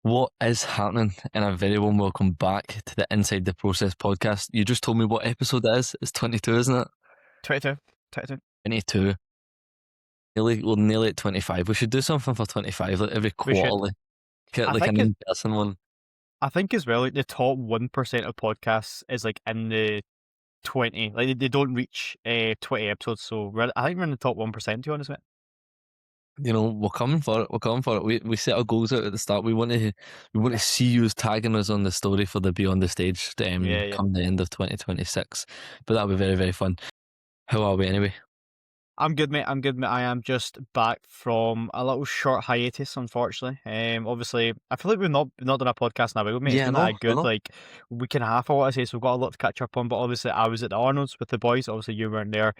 What is happening? And a very warm welcome back to the Inside the Process podcast. You just told me what episode it is. It's 22, isn't it? 22. 22. 22. We're nearly at 25. We should do something for 25, like every We should. quarterly. Get I like think an it. in-person one. I think as well, like the top 1% of podcasts is like in the 20. Like they don't reach 20 episodes. So I think we're in the top 1%. To be honest, mate. You know, we're coming for it. We're coming for it. We set our goals out at the start. We want to see you tagging us on the story for the Beyond the Stage Yeah, yeah. come the end of 2026. But that'll be very, very fun. How are we anyway? I'm good, mate. I'm good, mate. I am just back from a little short hiatus, unfortunately. Obviously, I feel like we've not done a podcast now, but mate, it's Yeah, been no, that I good, know. like week and a half, I want to say. So we've got a lot to catch up on. But obviously, I was at the Arnold's with the boys. Obviously, you weren't there.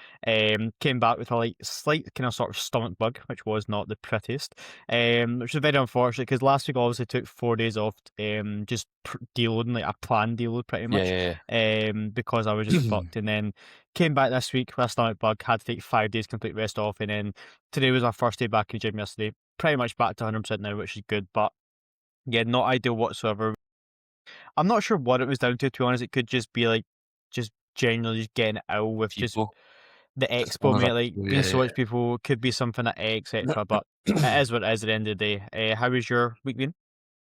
Came back with a like slight kind of sort of stomach bug, which was not the prettiest. Which is very unfortunate because last week I obviously took 4 days off. Just deloading like a planned deload pretty Yeah, much. yeah, Because I was just yeah. fucked, and then came back this week with a stomach bug, had to take 5 days complete rest off, and then today was my first day back in the gym yesterday. Pretty much back to 100% now, which is good, but yeah, not ideal whatsoever. I'm not sure what it was down to be honest. It could just be like, just generally just getting ill with just People. the Just one expo, of the mate, like people. being Yeah, so yeah, much people, could be something at etc. But it is what it is at the end of the day. How was your week been?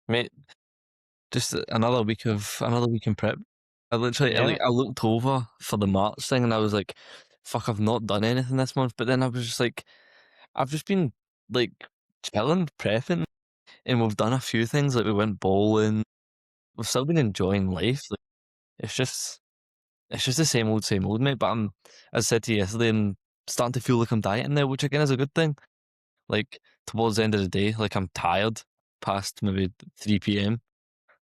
mate. Just another week in prep. I literally, Yeah, mate. I looked over for the March thing and I was like, "Fuck, I've not done anything this month." But then I was just like, I've just been like chilling, prepping, and we've done a few things. Like we went bowling. We've still been enjoying life. Like it's just, it's just the same old, mate. But as I said to you yesterday, I'm starting to feel like I'm dieting now, which again is a good thing. Like towards the end of the day, like I'm tired past maybe 3 p.m.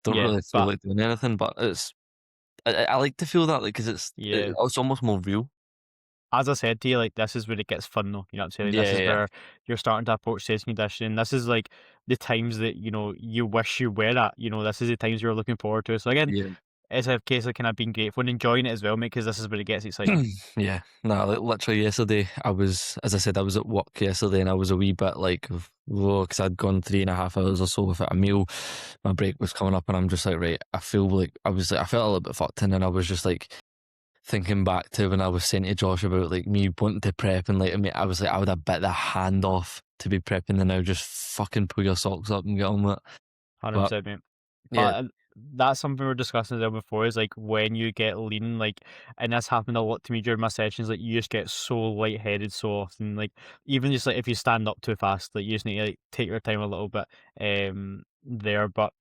Don't Yeah, really feel but like doing anything, but I like to feel that, like, because yeah. it's almost more real. As I said to you, like this is where it gets fun though. You know what I'm saying? Like, Yeah, this yeah, is yeah. where you're starting to approach sales conditioning. This is like the times that you wish you were at. This is the times you're looking forward to. So again, Yeah. it's a case of kind of being grateful and enjoying it as well, mate. Because this is where it gets exciting. Yeah. No, like, literally yesterday, as I said, I was at work yesterday and I was a wee bit like, whoa, because I'd gone 3.5 hours or so without a meal. My break was coming up and I'm just like, right, I feel like I felt a little bit fucked in and I was just like thinking back to when I was saying to Josh about like me wanting to prep and like, I mean, I was like, I would have bit the hand off to be prepping and now just fucking pull your socks up and get on with it. Hundred But percent, mate. yeah, But that's something we were discussing there before. Is like when you get lean, like, and this happened a lot to me during my sessions. Like, you just get so lightheaded so often. Like, even just like if you stand up too fast, like you just need to like take your time a little bit. There, but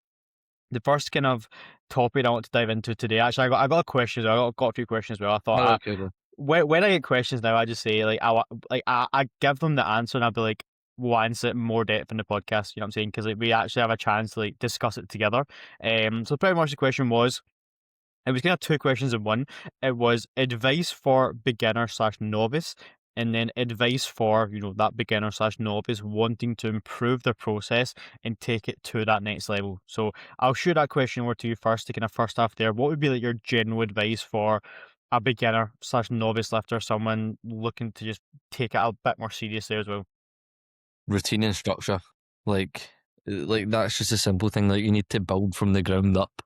the first kind of topic I want to dive into today. Actually, I got a question as well. Got a few questions as well. I thought oh, okay, bro. when I get questions now, I just say like I give them the answer and I'll be like, we'll answer it in more depth in the podcast. You know what I'm saying? Because like, we actually have a chance to like discuss it together. So pretty much the question was. It was kind of two questions in one. It was advice for beginner slash novice, and then advice for that beginner slash novice wanting to improve their process and take it to that next level. So I'll shoot that question over to you first, to kind of first off there. What would be like your general advice for a beginner slash novice lifter, someone looking to just take it a bit more seriously as well? Routine and structure. Like, like that's just a simple thing. Like you need to build from the ground up,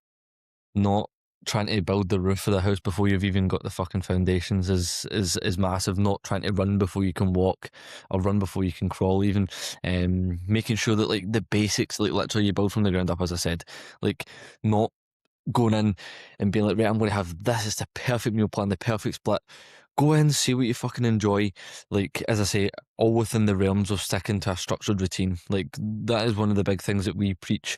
not trying to build the roof of the house before you've even got the fucking foundations is massive. Not trying to run before you can walk or run before you can crawl even. Making sure that like the basics, like literally you build from the ground up, as I said. Like not going in and being like, right, I'm going to have this. It's the perfect meal plan, the perfect split. Go in, see what you fucking enjoy. Like, as I say, all within the realms of sticking to a structured routine. Like, that is one of the big things that we preach.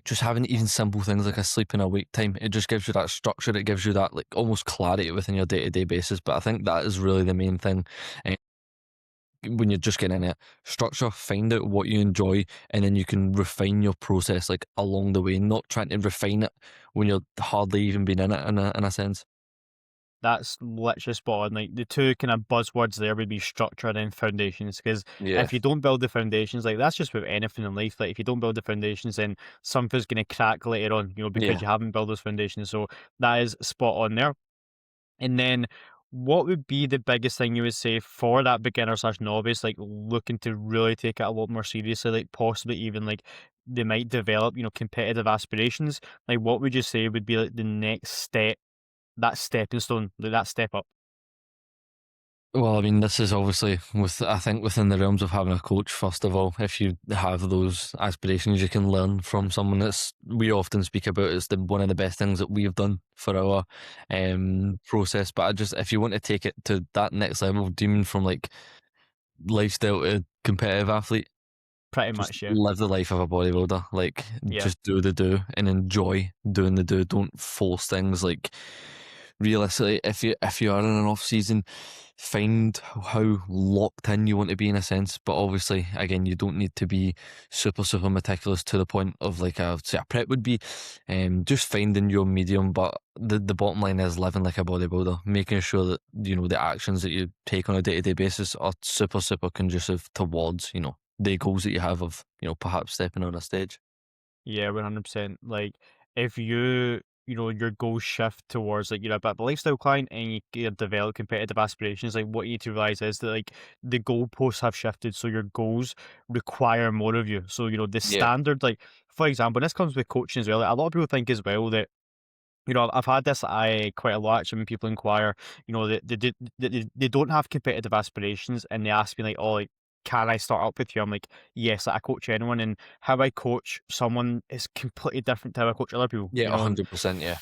Just having even simple things like a sleep and a wake time, it just gives you that structure. It gives you that, like, almost clarity within your day to day basis. But I think that is really the main thing. Um, when you're just getting in it, structure, find out what you enjoy, and then you can refine your process like along the way, not trying to refine it when you're hardly even been in it in a sense. That's literally spot on. Like the two kind of buzzwords there would be structure and foundations. Because Yeah, if you don't build the foundations, like that's just with anything in life. Like if you don't build the foundations, then something's going to crack later on. Because yeah. you haven't built those foundations. So that is spot on there. And then, what would be the biggest thing you would say for that beginner slash novice, like looking to really take it a lot more seriously, like possibly even like they might develop, competitive aspirations. Like, what would you say would be like the next step, that stepping stone, like that step up? Well, I mean, this is obviously I think within the realms of having a coach. First of all, if you have those aspirations, you can learn from someone. That's we often speak about. It's one of the best things that we've done for our process. But if you want to take it to that next level, do you mean from like lifestyle to competitive athlete? Pretty Just much, yeah. live the life of a bodybuilder. Like, Yeah. just do the do and enjoy doing the do. Don't force things. Like, realistically, if you are in an off season, find how locked in you want to be in a sense. But obviously, again, you don't need to be super meticulous to the point of like say a prep would be. Just finding your medium. But the bottom line is living like a bodybuilder, making sure that the actions that you take on a day to day basis are super conducive towards the goals that you have of perhaps stepping on a stage. Yeah, 100%. Like, if your goals shift towards like you're a bit of a lifestyle client and you develop competitive aspirations, like what you need to realize is that like the goalposts have shifted, so your goals require more of you. So the Yeah, standard, like for example, and this comes with coaching as well. Like, a lot of people think as well that I've had this I quite a lot actually when people inquire, they don't have competitive aspirations and they ask me like, oh, like, can I start up with you? I'm like, yes, like, I coach anyone, and how I coach someone is completely different to how I coach other people. yeah, 100%. Yeah,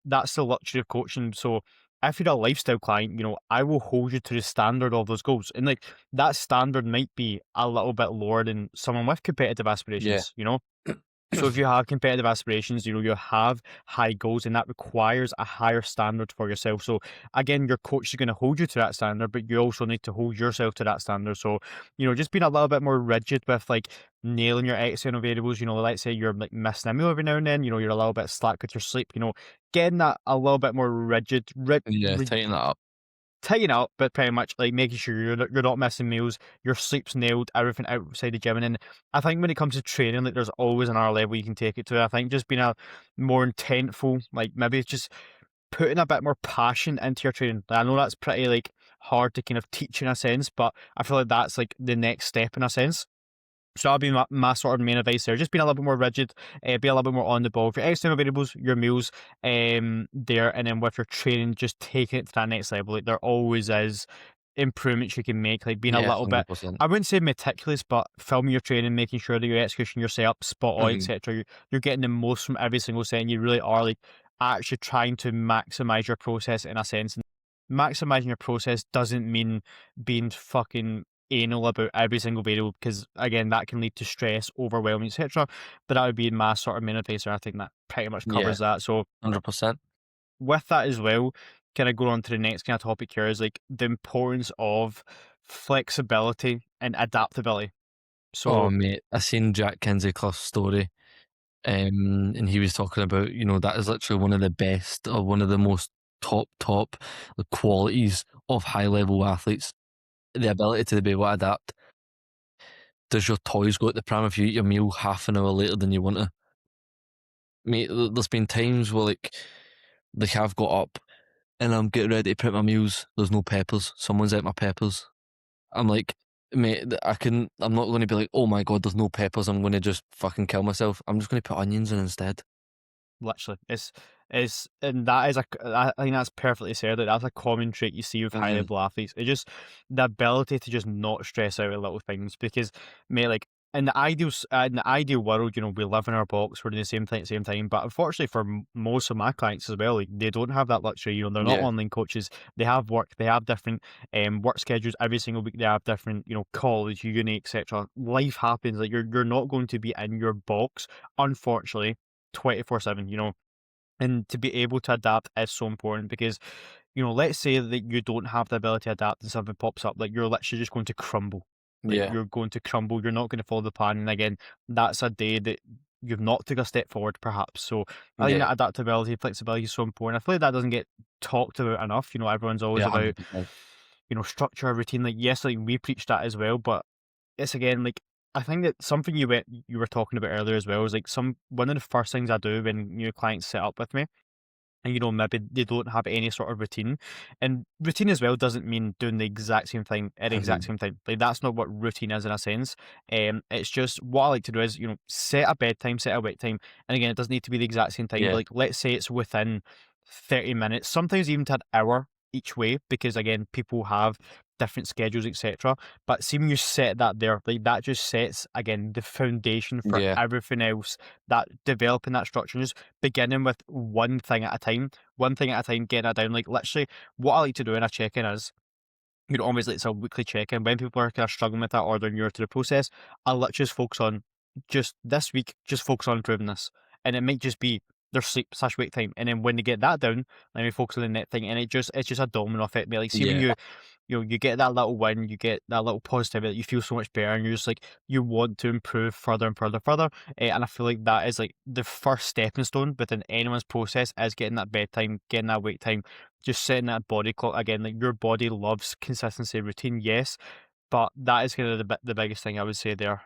That's the luxury of coaching. So if you're a lifestyle client, I will hold you to the standard of those goals. And like that standard might be a little bit lower than someone with competitive yeah, aspirations. So if you have competitive aspirations, you have high goals, and that requires a higher standard for yourself. So again, your coach is going to hold you to that standard, but you also need to hold yourself to that standard. So, just being a little bit more rigid with like nailing your external variables. Let's say you're like missing a meal every now and then, you're a little bit slack with your sleep, getting that a little bit more rigid, yeah. Tighten that up. tighten up, but pretty much like making sure you're not missing meals, your sleep's nailed, everything outside the gym. And then I think when it comes to training, like there's always another level you can take it to. I think just being a more intentful, like maybe it's just putting a bit more passion into your training. Like, I know that's pretty like hard to kind of teach in a sense, but I feel like that's like the next step in a sense. So that'll be my sort of main advice there. Just being a little bit more rigid, be a little bit more on the ball. For your external variables, your meals, there, and then with your training, just taking it to that next level. Like there always is improvements you can make. Like being a Yeah, little bit, 100%. I wouldn't say meticulous, but filming your training, making sure that your execution, your setup, spot on, Mhm. etc. You're getting the most from every single set, and you really are like actually trying to maximize your process in a sense. And maximizing your process doesn't mean being fucking anal about every single variable, because again that can lead to stress, overwhelming, etc. But that would be my sort of main advice, and I think that pretty much Yeah, covers that. So 100%. with that as well, kind of going on to the next kind of topic here is like the importance of flexibility and adaptability. Oh So mate, I seen Jack Kinsey Cliff's story, and he was talking about that is literally one of the best or one of the most top qualities of high level athletes, the ability to be able to adapt. Does your toys go at the pram if you eat your meal half an hour later than you want to? Mate, there's been times where like I've got up and I'm getting ready to prep my meals. There's no peppers. Someone's ate my peppers. I'm like, mate, I'm not going to be like, oh my god, there's no peppers. I'm going to just fucking kill myself. I'm just going to put onions in instead. literally, and that is I think that's perfectly said. Like, that's a common trait you see with high Hmm. level athletes. It's just the ability to just not stress out at little things. Because, mate, like in the ideal world, we live in our box, we're doing the same time. But unfortunately, for most of my clients as well, like they don't have that luxury. They're not Yeah, online coaches. They have work. They have different work schedules every single week. They have different college, uni, etc. Life happens. Like you're not going to be in your box, unfortunately, 24/7. And to be able to adapt is so important because, let's say that you don't have the ability to adapt and something pops up, like you're literally just going to crumble. Like yeah, you're going to crumble. You're not going to follow the plan. And again, that's a day that you've not took a step forward, perhaps. So I think yeah, that adaptability, flexibility is so important. I feel like that doesn't get talked about enough. Everyone's always yeah, about, 100%. structure, routine. Like, yes, like we preach that as well, but it's again like I think that something you were talking about earlier as well is like one of the first things I do when new clients set up with me and maybe they don't have any sort of routine. And routine as well doesn't mean doing the exact same thing at the exact Mhm. same time. Like that's not what routine is in a sense. It's just what I like to do is set a bedtime, set a wake time, and again, it doesn't need to be the exact same time. But Yeah, like let's say it's within 30 minutes, sometimes even to an hour each way, because again, people have different schedules, etc. But see when you set that there, like that just sets again the foundation for yeah, everything else. That developing that structure, just beginning with one thing at a time, getting it down. Like literally, what I like to do in a check-in is, always like it's a weekly check-in when people are kind of struggling with that or they're newer to the process. I'll literally just focus on just this week, just focus on improving this, and it might just be their sleep/wake time, and then when they get that down, let me focus on the next thing, and it's just a domino effect. Mate. Like see when yeah. you get that little win, you get that little positivity, you feel so much better, and you're just like you want to improve further and further, further. And I feel like that is like the first stepping stone within anyone's process is getting that bedtime, getting that wake time, just setting that body clock again. Like your body loves consistency, routine, yes, but that is kind of the biggest thing I would say there.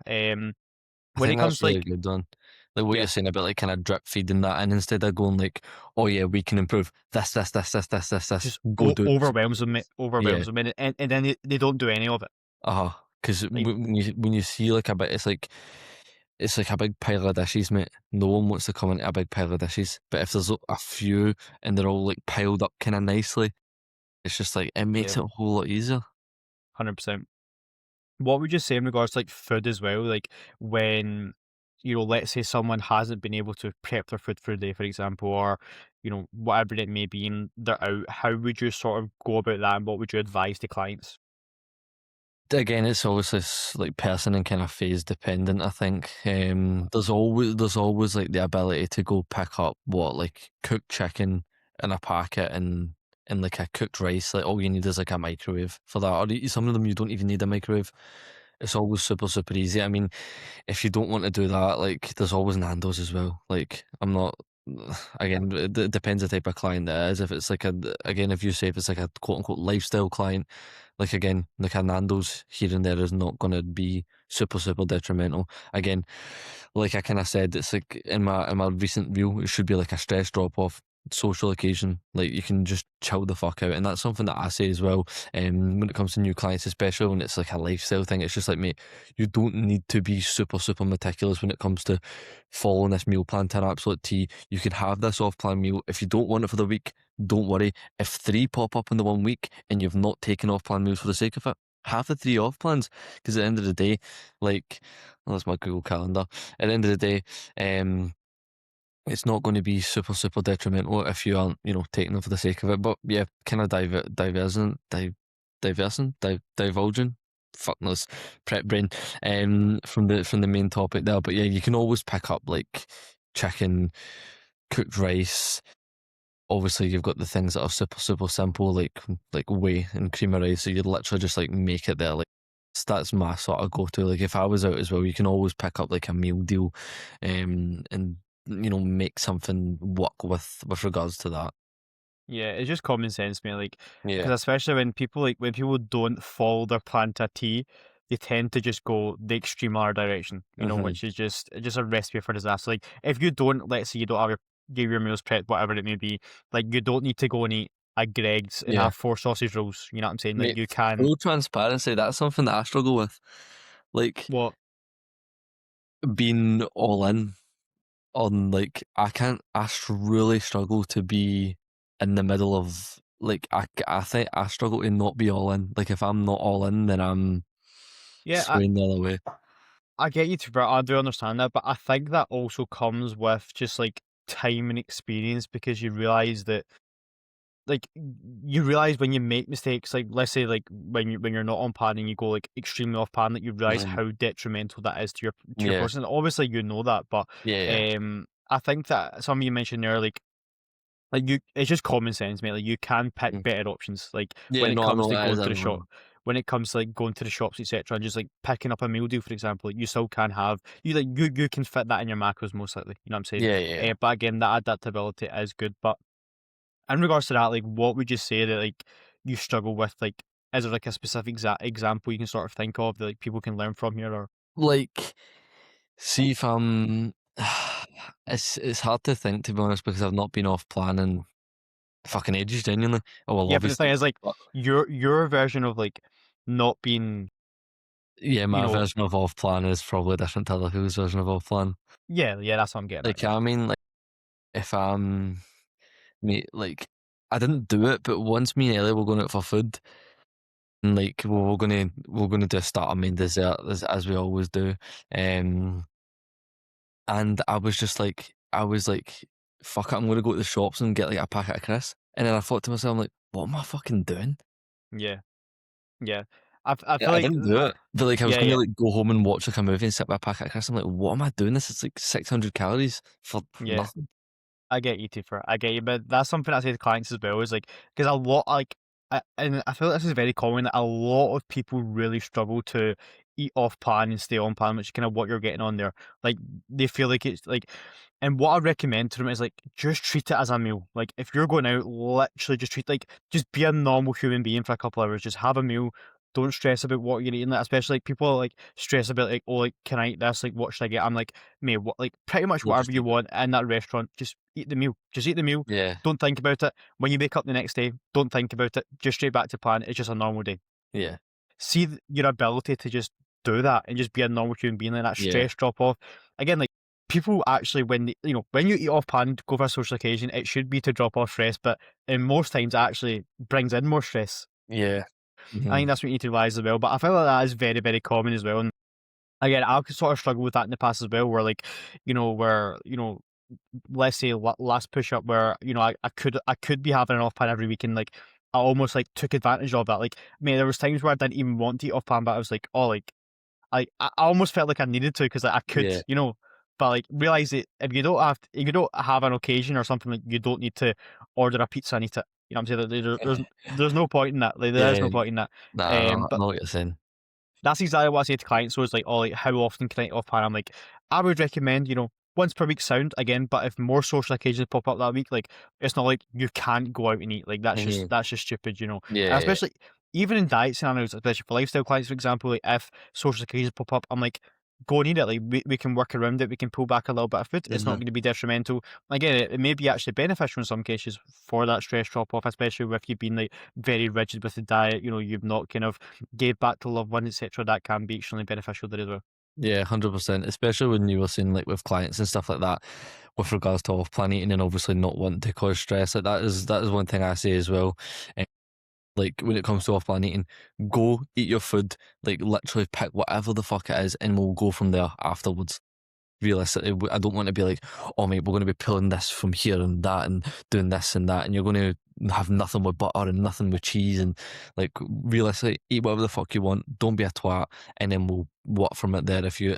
I When it think comes that's to really like good done. Like what you're yeah, saying about like kind of drip feeding that in instead of going like, oh yeah, we can improve this. just Go do it. overwhelms them, Yeah. overwhelms them, and then they don't do any of it. Uh-huh. Because Like when you see like a bit, it's like a big pile of dishes, mate. No one wants to come into a big pile of dishes. But if there's a few and they're all like piled up kind of nicely, it's just like it yeah, makes it a whole lot easier. 100%. What would you say in regards to like food as well? Like when, let's say someone hasn't been able to prep their food for the day, for example, or, whatever it may be, and they're out, how would you sort of go about that and what would you advise to clients? Again, it's always this like person and kind of phase dependent. I think there's always like the ability to go pick up what like cooked chicken in a packet and like a cooked rice. Like all you need is like a microwave for that. Or some of them you don't even need a microwave. It's always super easy. I mean, if you don't want to do that, like there's always Nando's as well. Like I'm not. Again, it depends the type of client it is. If it's like if you say if it's like a quote unquote lifestyle client, like again, like a Nando's here and there is not going to be super detrimental. Again, like I kind of said, it's like in my recent reel, it should be like a stress drop off social occasion. Like you can just chill the fuck out, and that's something that I say as well. When it comes to new clients, especially when it's like a lifestyle thing, it's just like, mate, you don't need to be super meticulous when it comes to following this meal plan to an absolute T. You can have this off plan meal if you don't want it for the week. Don't worry. If three pop up in the one week and you've not taken off plan meals for the sake of it, have the three off plans. Because at the end of the day, like, well, that's my Google Calendar. At the end of the day, it's not going to be super detrimental if you aren't, taking them for the sake of it. But yeah, kind of divulging. Fuck knows, prep brain. From the main topic there. But yeah, you can always pick up like chicken, cooked rice. Obviously, you've got the things that are super simple, like whey and cream of rice. So you literally just like make it there. Like that's my sort of go to. Like if I was out as well, you can always pick up like a meal deal, and make something work with regards to that. Yeah, it's just common sense, man. Like, because Yeah. especially when people don't follow their plan to a T, they tend to just go the extreme other direction. Hmm. Which is just a recipe for disaster. Like, if you don't, let's say you don't have your meals prepped, whatever it may be, like you don't need to go and eat at Greg's and Yeah. have 4 sausage rolls. You know what I'm saying? Like, Mate, you can full transparency, that's something that I struggle with. Like what? being all in on like I can't really struggle to be in the middle of like I think I struggle to not be all in. Like if I'm not all in, then I'm Yeah, swaying the other way. I get you, but I do understand that. But I think that also comes with just like time and experience because you realize that like you realize when you make mistakes, like let's say like when you're not on plan and you go like extremely off plan, that you realize Mhm. how detrimental that is to your Yeah, person. Obviously, you know that, but yeah. I think that something you mentioned there, like you, it's just common sense, mate. Like you can pick Mm. better options. Like Yeah, when it no, I comes know to that going is, to I the shop, know. when it comes to like going to the shops, etc., and just like picking up a meal deal, for example, like, you still can have you can fit that in your macros most likely. You know what I'm saying? Yeah. But again, that adaptability is good, but in regards to that, like, what would you say that like you struggle with? Like, is there like a specific example you can sort of think of that like people can learn from here? Or Like, see if I'm. It's hard to think, to be honest, because I've not been off planning fucking ages, genuinely. Oh well, Yeah, but the thing obviously, is, like, but your version of, like, not being, yeah, you my know, version of off plan is probably different to other people's version of off plan. yeah, that's what I'm getting at, Like, yeah. I mean, like, if me, like, I didn't do it, but once me and Ellie were going out for food, and like, we're gonna do a starter, main dessert, as we always do, um, and I was like, fuck it, I'm gonna go to the shops and get like a packet of crisps, and then I thought to myself, I'm like, what am I fucking doing? Yeah, yeah. I Yeah, feel I like, didn't do it, but like, I was yeah, gonna yeah, like go home and watch like a movie and sit by a packet of crisps. I'm like, what am I doing? This is like 600 calories for yeah. nothing. I get you, Tifa. I get you, but that's something I say to clients as well. Is like, because a lot, like, and I feel like this is very common, that a lot of people really struggle to eat off pan and stay on pan, which is kind of what you're getting on there. Like, they feel like it's like, and what I recommend to them is like, just treat it as a meal. Like, if you're going out, literally just treat, like, just be a normal human being for a couple hours. Just have a meal. Don't stress about what you're eating. Like, especially like people like stress about like, oh, like, can I eat this? Like, what should I get? I'm like, mate, what, like, pretty much Yeah, whatever just you eat it. want in that restaurant, just eat the meal. Just eat the meal. Yeah, Don't think about it. When you wake up the next day, don't think about it. Just straight back to plan. It's just a normal day. yeah, See your ability to just do that and just be a normal human being, like that yeah, stress drop off. Again, like, people actually, when they, when you eat off pan, go for a social occasion, it should be to drop off stress, but in most times it actually brings in more stress. yeah. I Mhm. think that's what you need to realize as well. But I feel like that is very, very common as well. And again, I could sort of struggle with that in the past as well, where like, where, let's say last push up where I could be having an off pan every week, and like I almost like took advantage of that. Like, man, there was times where I didn't even want to eat off pan, but I was like, oh, like I almost felt like I needed to, because like, I could, Yeah. but like realize that if you don't have an occasion or something, like, you don't need to order a pizza and eat it. You know what I'm saying? There's no point in that. Like, there is Yeah. no point in that. Nah, I But know what you're saying. that's exactly what I say to clients. So it's like, oh, like, how often can I eat off pan? I'm like, I would recommend, once per week sound again, but if more social occasions pop up that week, like, it's not like you can't go out and eat. Like, Mhm. that's just stupid, And Yeah, especially even in diet scenarios, especially for lifestyle clients, for example, like if social occasions pop up, I'm like, go and eat it. Like, we can work around it, we can pull back a little bit of food. It's not mhm. going to be detrimental. Again, it may be actually beneficial in some cases for that stress drop off, especially if you've been like very rigid with the diet, you've not kind of gave back to loved ones, etc. That can be extremely beneficial there as well. Yeah, 100%. Especially when you were saying like with clients and stuff like that, with regards to off plan eating and obviously not wanting to cause stress. Like that is one thing I say as well. Eh, Like when it comes to off plan eating, go eat your food. Like literally pick whatever the fuck it is, and we'll go from there afterwards. Realistically, I don't want to be like, oh mate, we're going to be pulling this from here and that and doing this and that, and you're going to have nothing with butter and nothing with cheese, and like realistically, eat whatever the fuck you want. Don't be a twat, and then we'll work from it there. If you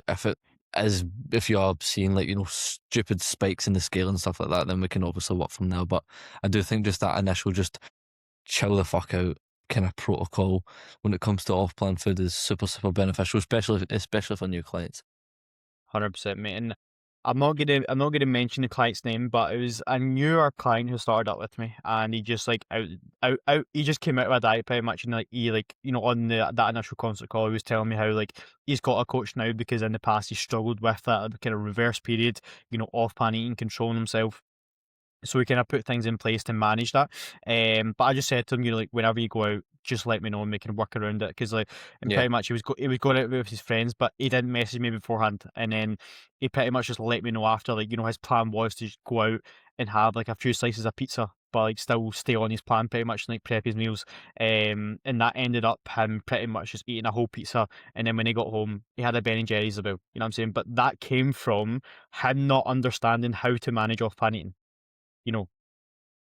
are seeing like stupid spikes in the scale and stuff like that, then we can obviously work from there. But I do think just that initial just chill the fuck out kind of protocol when it comes to off plan food is super beneficial, especially for new clients. 100%, mate. And I'm not gonna mention the client's name, but it was a newer client who started up with me, and he just like he just came out of a diet pretty much, and like he like on that initial concert call, he was telling me how like he's got a coach now because in the past he struggled with that kind of reverse period, off pan eating, controlling himself, so we kind of put things in place to manage that. But I just said to him, like, whenever you go out, just let me know and we can work around it. Because like, and Yeah. pretty much he was going out with his friends, but he didn't message me beforehand, and then he pretty much just let me know after. Like, his plan was to just go out and have like a few slices of pizza, but like still stay on his plan pretty much, and like prep his meals. And that ended up him pretty much just eating a whole pizza, and then when he got home, he had a Ben and Jerry's about. You know what I'm saying? But that came from him not understanding how to manage off pan eating. You know,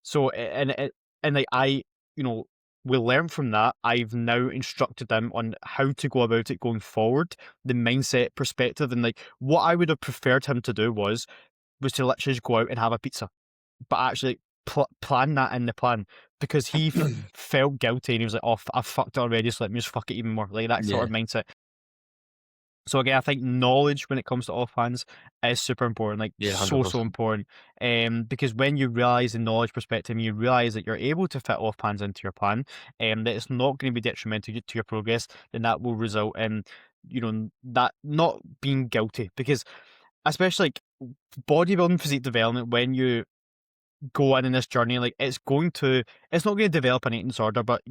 so and like you know, we learn from that. I've now instructed them on how to go about it going forward, the mindset perspective, and like what I would have preferred him to do was to literally just go out and have a pizza, but actually plan that in the plan, because he felt guilty and he was like, "Oh, I've fucked it already, so let me just fuck it even more." Like that sort Yeah. of mindset. So again, I think knowledge when it comes to offhands is super important, like Yeah, so 100%. important. Because when you realize the knowledge perspective, you realize that you're able to fit offhands into your plan, that it's not going to be detrimental to your progress, then that will result in that not being guilty. Because especially like bodybuilding physique development, when you go in this journey, like it's not going to develop an eating disorder, but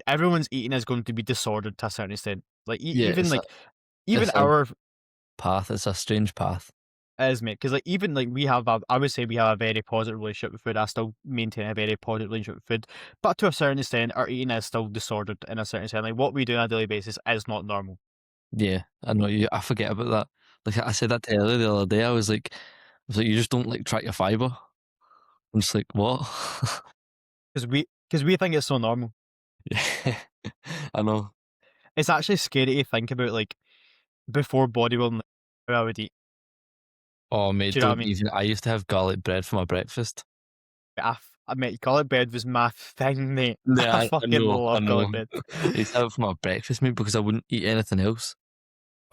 everyone's eating is going to be disordered to a certain extent. Like Yeah, even it's a our path. It's a strange path. is mate, because like even like I would say we have a very positive relationship with food. I still maintain a very positive relationship with food, but to a certain extent, our eating is still disordered in a certain extent. Like what we do on a daily basis is not normal. Yeah, I know you. I forget about that. Like I said that to Ellie the other day. I was like, you just don't like track your fiber. I'm just like, what? Because we think it's so normal. Yeah, I know. It's actually scary to think about, like, before bodybuilding, how I would eat. Oh mate, Do you know what I don't mean? even. I used to have garlic bread for my breakfast. I mate, garlic bread was my thing, mate. Yeah, I I fucking know, I love know. garlic bread. I used to have it for my breakfast, mate, because I wouldn't eat anything else.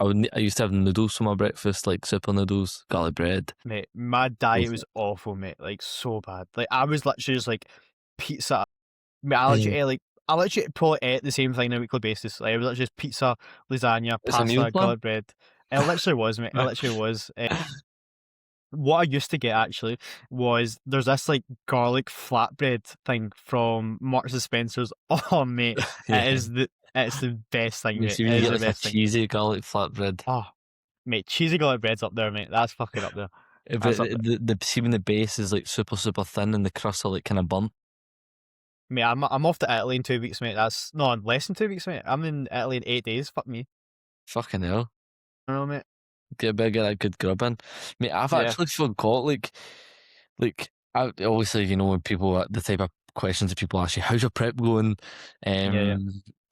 I used to have noodles for my breakfast, like super noodles, garlic bread. Mate, my diet was Bullshit. awful, mate, like, so bad. Like, I was literally just, like, pizza. Mate, Mhm. I literally probably ate the same thing on a weekly basis. Like, it was literally just pizza, lasagna, It's a meal pasta, plan. garlic bread. It literally was, mate. It literally was. What I used to get actually was there's this like garlic flatbread thing from Marks and Spencer's. Oh mate, Yeah. it's the best thing, You mate. see when It you is get the like a best thing. cheesy garlic flatbread. Oh mate, cheesy garlic bread's up there, mate. That's fucking up there. But That's up there. the see when the base is like super super thin and the crust are like kind of burnt. Mate, I'm off to Italy in 2 weeks, mate. That's no less than 2 weeks, mate. I'm in Italy in 8 days. Fuck me. Fucking hell. I know, mate. Get that good grub in. Mate, I've Yeah, actually forgot I obviously, when people the type of questions that people ask you, how's your prep going? yeah.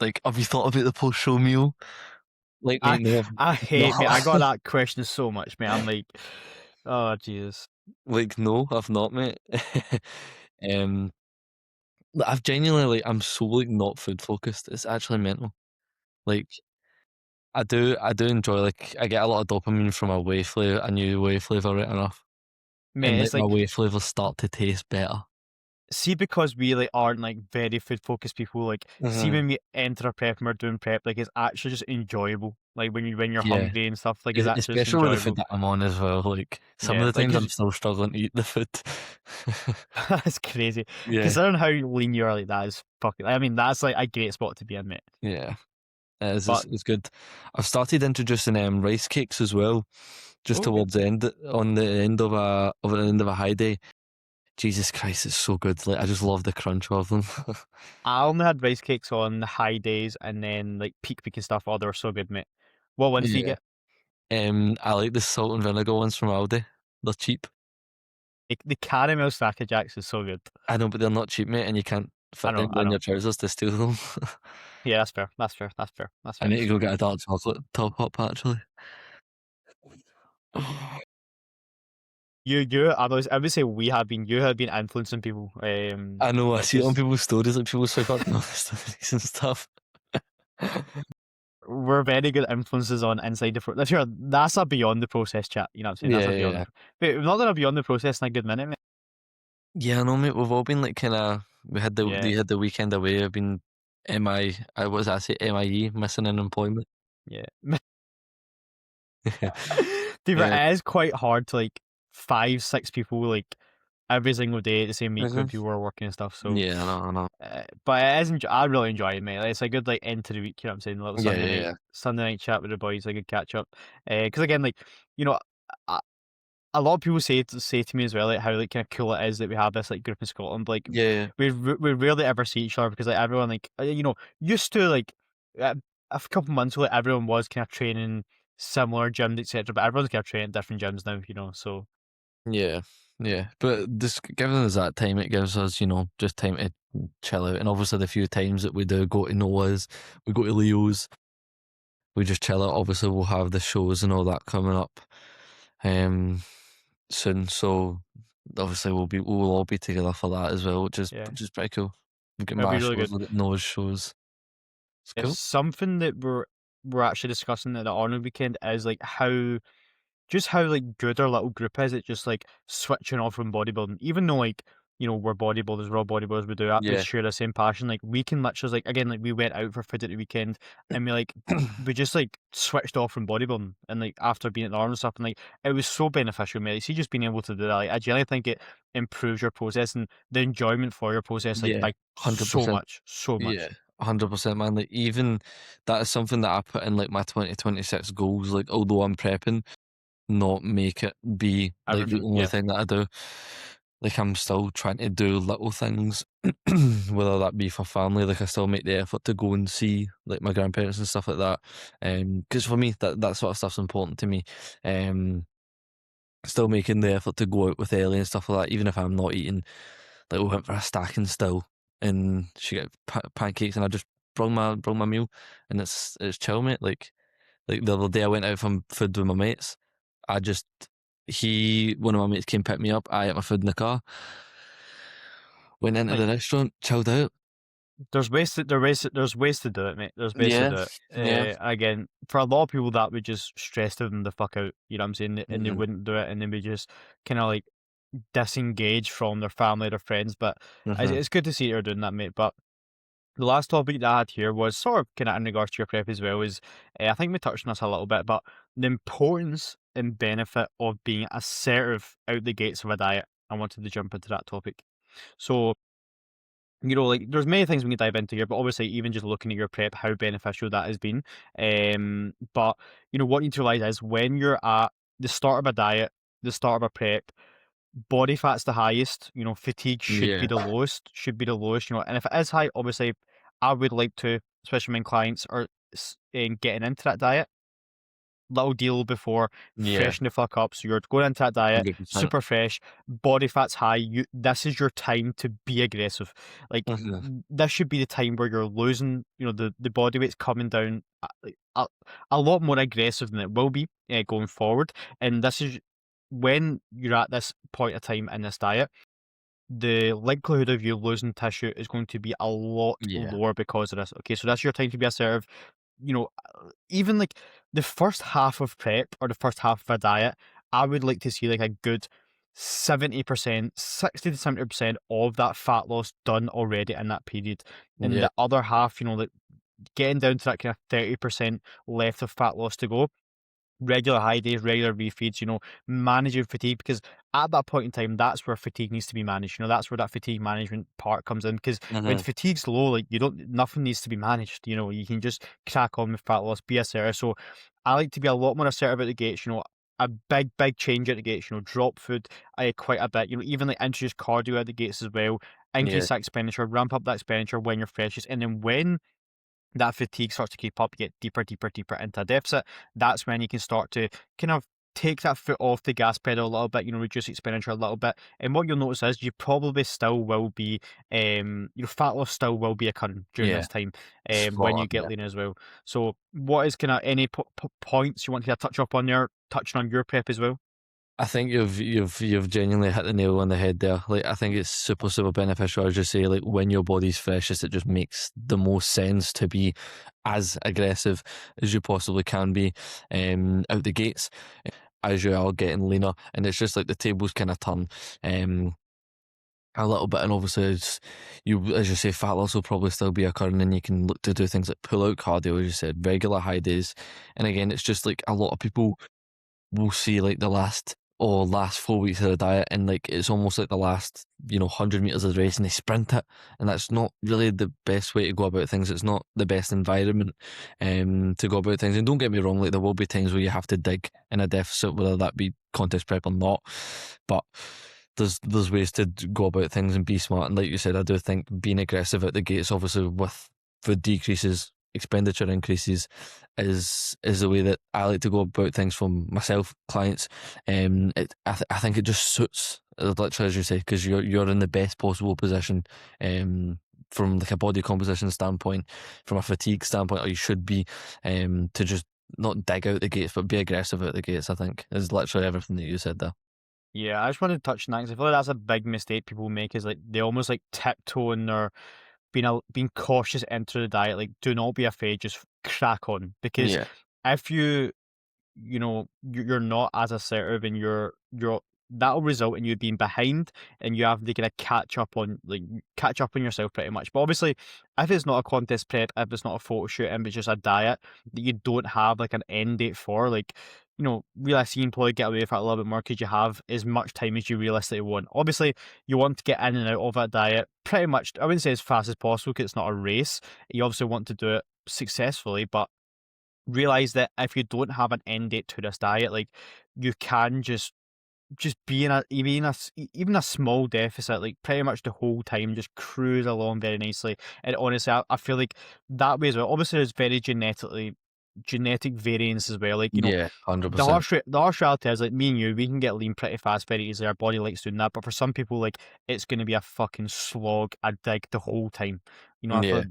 Like, have you thought about the post show meal? Like, I mate, no, I I've hate, mate. I got not. that question so much, mate. I'm like, oh Jesus. Like, no, I've not, mate. um, I've genuinely I'm so like not food focused. It's actually mental. Like, I do enjoy I get a lot of dopamine from a new whey flavor, right enough, and Mate, like it's my like whey flavors start to taste better. see, because we like aren't like very food focused people, like see Hmm. when we enter a prep and we're doing prep, like it's actually just enjoyable. Like when you're Yeah. hungry and stuff, like it's actually just Especially with the food enjoyable. that I'm on as well. Like some of Yeah, the like times I'm still struggling to eat the food. that's crazy. Yeah, Considering how lean you are, like that is fucking. I mean, that's like a great spot to be in, mate. yeah, it's, But it's good. I've started introducing rice cakes as well, just okay, towards the end on the end of an end of a high day. Jesus Christ, it's so good. Like I just love the crunch of them. I only had rice cakes on high days, and then like peak and stuff. Oh, they were so good, mate. What ones do you Yeah. get? I like the salt and vinegar ones from Aldi. They're cheap. Like, the caramel Snacker Jacks is so good. I know, but they're not cheap, mate, and you can't I fit know, them I down know. your trousers to steal them. Yeah, that's fair. That's fair. That's fair. That's I fair. need to go get a dark chocolate top up actually. I would say you have been influencing people, I know, I which see it on is people's stories, like people swipe up on stories and stuff. we're very good influences on inside the process. Sure, that's a beyond the process chat. You know what I'm saying? That's Yeah, a yeah, beyond yeah. the. Wait, we've not done a beyond the process in a good minute, mate. Yeah, I know, mate. We've all been like kind of. Yeah, We had the weekend away. I've been I what was I say MIE, missing in employment. yeah. Dude, Yeah. it is quite hard to like 5, 6 people like every single day at the same week when Hmm. people are working and stuff. So, Yeah, I know, I know. but it is. I really enjoy it, mate. Like, it's a good like end to the week. You know what I'm saying? Little Yeah, yeah, yeah. Sunday night chat with the boys, a good catch up. Because again, like you know, a lot of people say to me as well, like how like kind of cool it is that we have this like group in Scotland. But, like Yeah, we rarely ever see each other because like everyone like used to like uh, a couple months ago, like, everyone was kind of training similar gyms, etc. But everyone's kind of training different gyms now, So yeah, yeah. But just giving us that time, it gives us, just time to chill out. And obviously, the few times that we do go to Noah's, we go to Leo's, we just chill out. Obviously, we'll have the shows and all that coming up. Um, soon. So obviously we'll all be together for that as well, which is yeah, which is pretty cool. We've got it'll be my really shows, good. we've got Noah's shows. It's It's cool. something that we're actually discussing at the Arnold weekend is like how like good our little group is at just like switching off from bodybuilding, even though like we're bodybuilders, we're all bodybuilders, we Yeah. share the same passion. Like we can literally like again, like we went out for food at the weekend and we just like switched off from bodybuilding and like after being at the arm and stuff and like it was so beneficial, mate. See just being able to do that. Like I genuinely think it improves your process and the enjoyment for your process like Yeah. by so 100%. much. So Yeah. much. 100%, man. Like, even that is something that I put in like my 2026 goals. Like, although I'm prepping, not make it be like the Everything. only Yeah. thing that I do. Like, I'm still trying to do little things, whether that be for family. Like, I still make the effort to go and see like my grandparents and stuff like that. Because for me, that sort of stuff's important to me. Um, Still making the effort to go out with Ellie and stuff like that, even if I'm not eating. Like, we went for a stacking still, and she got pancakes, and I just brung my meal, and it's chill, mate. Like the other day, I went out for food with my mates. I just one of my mates came pick me up. I ate my food in the car, went into Like the restaurant, chilled out. there's ways to do it, mate. There's ways to Yeah, do it. yeah, Again, for a lot of people, that would just stress them the fuck out. You know what I'm saying? And they hmm wouldn't do it, and then we just kind of like disengage from their family, their friends. But hmm it's good to see you're doing that, mate. But the last topic that I had here was sort of kind of in regards to your prep as well. Is I think we touched on this a little bit, but the importance and benefit of being assertive out the gates of a diet. I wanted to jump into that topic. So like there's many things we can dive into here, but obviously even just looking at your prep, how beneficial that has been. But what you need to realize is when you're at the start of a diet, the start of a prep, body fat's the highest, fatigue should be yeah, the lowest, and if it is high, obviously I would like to, especially when clients are getting into that diet, little deal before, yeah, freshen the fuck up. So you're going into that diet 100%. super fresh, body fat's high. This is your time to be aggressive. Like hmm this should be the time where you're losing, the body weight's coming down a lot more aggressive than it will be going forward. And this is when you're at this point of time in this diet. The likelihood of you losing tissue is going to be a lot Yeah, lower because of this. Okay, so that's your time to be assertive. Even like the first half of prep or the first half of a diet, I would like to see like a good 70%, 60 to 70% of that fat loss done already in that period. And yeah, the other half, like getting down to that kind of 30% left of fat loss to go, regular high days, regular refeeds, managing fatigue because at that point in time, that's where fatigue needs to be managed. That's where that fatigue management part comes in because when hmm fatigue's low, like nothing needs to be managed. You can just crack on with fat loss, be assertive. So I like to be a lot more assertive at the gates. A big change at the gates. Drop food quite a bit. Even like introduce cardio at the gates as well. yeah, Increase that expenditure, ramp up that expenditure when you're freshest, and then when that fatigue starts to keep up, you get deeper into a deficit. That's when you can start to kind of take that foot off the gas pedal a little bit, reduce expenditure a little bit. And what you'll notice is you probably still will be, your fat loss still will be occurring during yeah. this time, Spot when on. you get Yeah. lean as well. So, what is kind of any points you want to touch up on there, touching on your prep as well? I think you've genuinely hit the nail on the head there. Like, I think it's super beneficial, as you say, like when your body's freshest, it just makes the most sense to be as aggressive as you possibly can be out the gates as you are getting leaner, and it's just like the tables kind of turn um a little bit, and obviously as you say, fat loss will probably still be occurring, and you can look to do things like pull out cardio, as you said, regular high days, and again, it's just like a lot of people we'll see like the last 4 weeks of the diet, and like it's almost like the last 100 meters of the race, and they sprint it, and that's not really the best way to go about things. It's not the best environment to go about things, and don't get me wrong, like there will be times where you have to dig in a deficit, whether that be contest prep or not, but there's ways to go about things and be smart. And like you said, I do think being aggressive at the gates, obviously with food decreases, expenditure increases, is the way that I like to go about things from myself, clients. I think it just suits, literally as you say, because you're in the best possible position, from like a body composition standpoint, from a fatigue standpoint, or you should be, to just not dig out the gates, but be aggressive out the gates. I think is literally everything that you said there. Yeah, I just wanted to touch on that 'cause I feel like that's a big mistake people make is like they almost like tiptoe in their being cautious into the diet. Like, do not be afraid, just crack on. Because Yeah, if you're not as assertive and you're that'll result in you being behind, and you have to kind of catch up on yourself pretty much. But obviously, if it's not a contest prep, if it's not a photo shoot, and it's just a diet that you don't have like an end date for, like, realistically, you can probably get away with it a little bit more because you have as much time as you realistically want. Obviously, you want to get in and out of that diet pretty much, I wouldn't say as fast as possible because it's not a race. You obviously want to do it successfully, but realize that if you don't have an end date to this diet, like, you can just be in even a small deficit, like pretty much the whole time, just cruise along very nicely. And honestly, I feel like that way as well. Obviously, there's very genetic variance as well. Like, Yeah, 100%. the harsh reality is, like, me and you, we can get lean pretty fast, very easily. Our body likes doing that. But for some people, like, it's going to be a fucking slog, a dig the whole time. I feel Yeah. like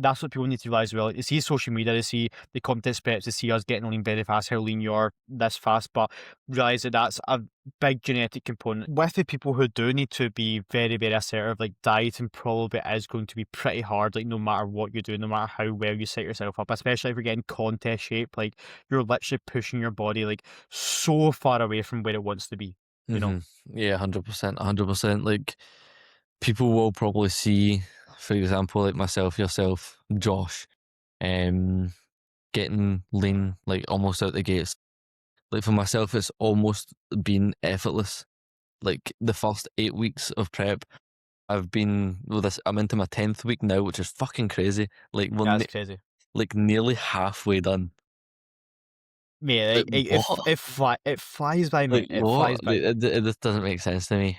that's what people need to realize as well. Like, they see social media, they see the contest preps, they see us getting lean very fast, how lean you are this fast, but realize that that's a big genetic component. With the people who do need to be very, very assertive, like, dieting probably is going to be pretty hard, like, no matter what you do, no matter how well you set yourself up, especially if you're getting contest shape, like, you're literally pushing your body, like, so far away from where it wants to be, you know? hmm Yeah, 100%, 100%. Like, people will probably see, for example, like myself, yourself, Josh, um, getting lean like almost out the gates. Like for myself, it's almost been effortless. Like the first 8 weeks of prep, I've been with this. I'm into my 10th week now, which is fucking crazy. Like That's crazy. like nearly halfway done. Mate, Like what? it flies by, Like mate. It what? flies Like, by. it just doesn't make sense to me.